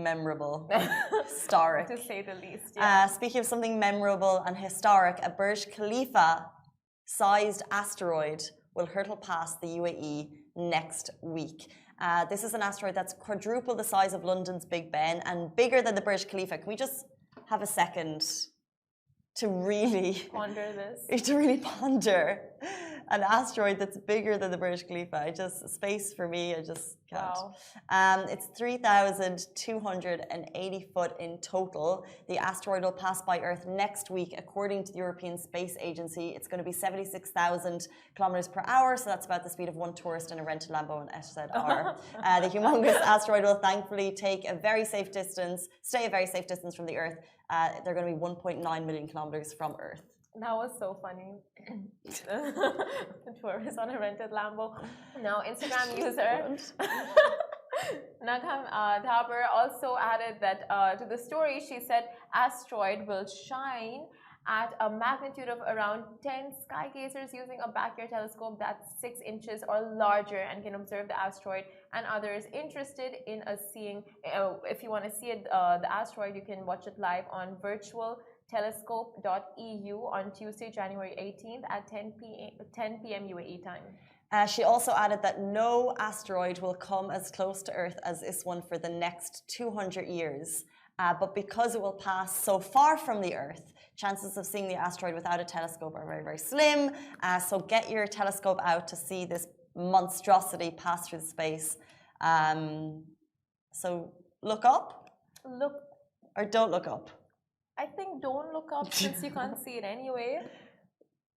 memorable, historic. To say the least. Yeah. Speaking of something memorable and historic, a Burj Khalifa-sized asteroid will hurtle past the UAE next week. This is an asteroid that's quadruple the size of London's Big Ben and bigger than the Burj Khalifa. Can we just have a second to really ponder this? To really ponder an asteroid that's bigger than the Burj Khalifa. Space for me, I just can't. Wow. It's 3,280 foot in total. The asteroid will pass by Earth next week, according to the European Space Agency. It's going to be 76,000 kilometers per hour, so that's about the speed of one tourist in a rented Lambo in SZR. The humongous asteroid will thankfully stay a very safe distance from the Earth. They're going to be 1.9 million kilometers from Earth. That was so funny. Tourist on a rented Lambo. Now, Instagram user Nagham Thaber also added that to the story. She said, "Asteroid will shine at a magnitude of around 10 sky gazers using a backyard telescope that's 6 inches or larger and can observe the asteroid." And others interested in seeing, if you want to see it, the asteroid, you can watch it live on virtualtelescope.eu on Tuesday, January 18th at 10 p.m. UAE time. She also added that no asteroid will come as close to Earth as this one for the next 200 years. But because it will pass so far from the Earth, chances of seeing the asteroid without a telescope are very, very slim. So get your telescope out to see this monstrosity pass through space. So look up. Or don't look up. I think don't look up since you can't see it anyway.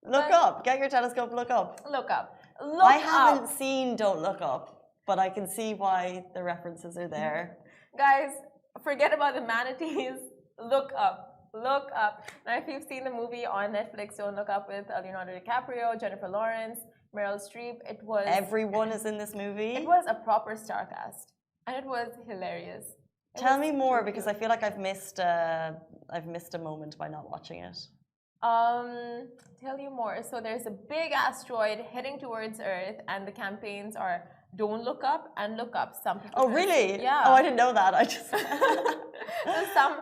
Look up. Get your telescope. Look up. Look up. I haven't seen Don't Look Up, but I can see why the references are there. Guys, forget about the manatees. Look up. Look up. Now, if you've seen the movie on Netflix, Don't Look Up with Leonardo DiCaprio, Jennifer Lawrence, Meryl Streep, it was... Everyone is in this movie? It was a proper star cast. And it was hilarious. Tell me more, because I feel like I've missed a moment by not watching it. Tell you more. So there's a big asteroid heading towards Earth, and the campaigns are don't look up and look up. Some people. Oh, really? Yeah. Oh, I didn't know that. I just.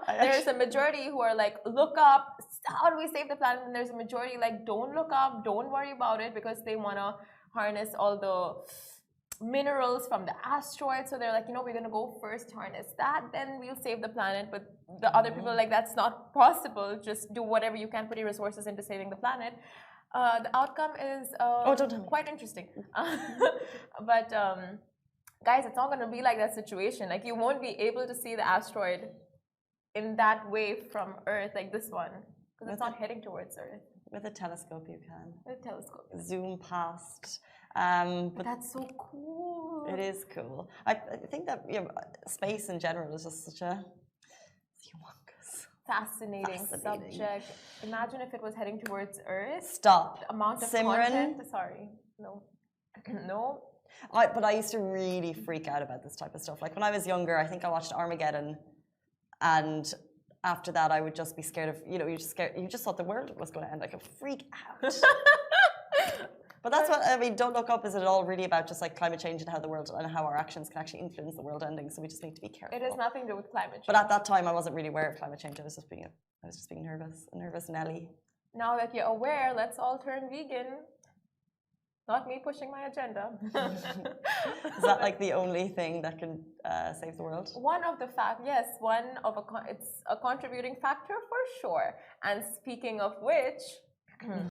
There's a majority who are like, look up. How do we save the planet? And there's a majority like, don't look up. Don't worry about it, because they want to harness all the minerals from the asteroid. So they're like, we're going to go first, harness that, then we'll save the planet. But the other people are like, that's not possible. Just do whatever you can, put your resources into saving the planet. The outcome is quite interesting. But guys, it's not going to be like that situation. Like, you won't be able to see the asteroid in that way from Earth, like this one, because it's not heading towards Earth. With a telescope, you can. With a telescope. Zoom past. But that's so cool. It is cool. I think that space in general is just such a humongous, fascinating subject. Imagine if it was heading towards Earth. Stop. The amount of Simran. Content. Sorry. No. No. But I used to really freak out about this type of stuff. Like when I was younger, I think I watched Armageddon, and after that, I would just be scared of, you just thought the world was going to end. Like, a freak out. But that's what, Don't Look Up, is it all really about just like climate change and how the world and how our actions can actually influence the world ending? So we just need to be careful. It has nothing to do with climate change. But at that time, I wasn't really aware of climate change. I was just being nervous, a nervous Nelly. Now that you're aware, let's all turn vegan. Not me pushing my agenda. Is that like the only thing that can save the world? One of the it's a contributing factor for sure. And speaking of which,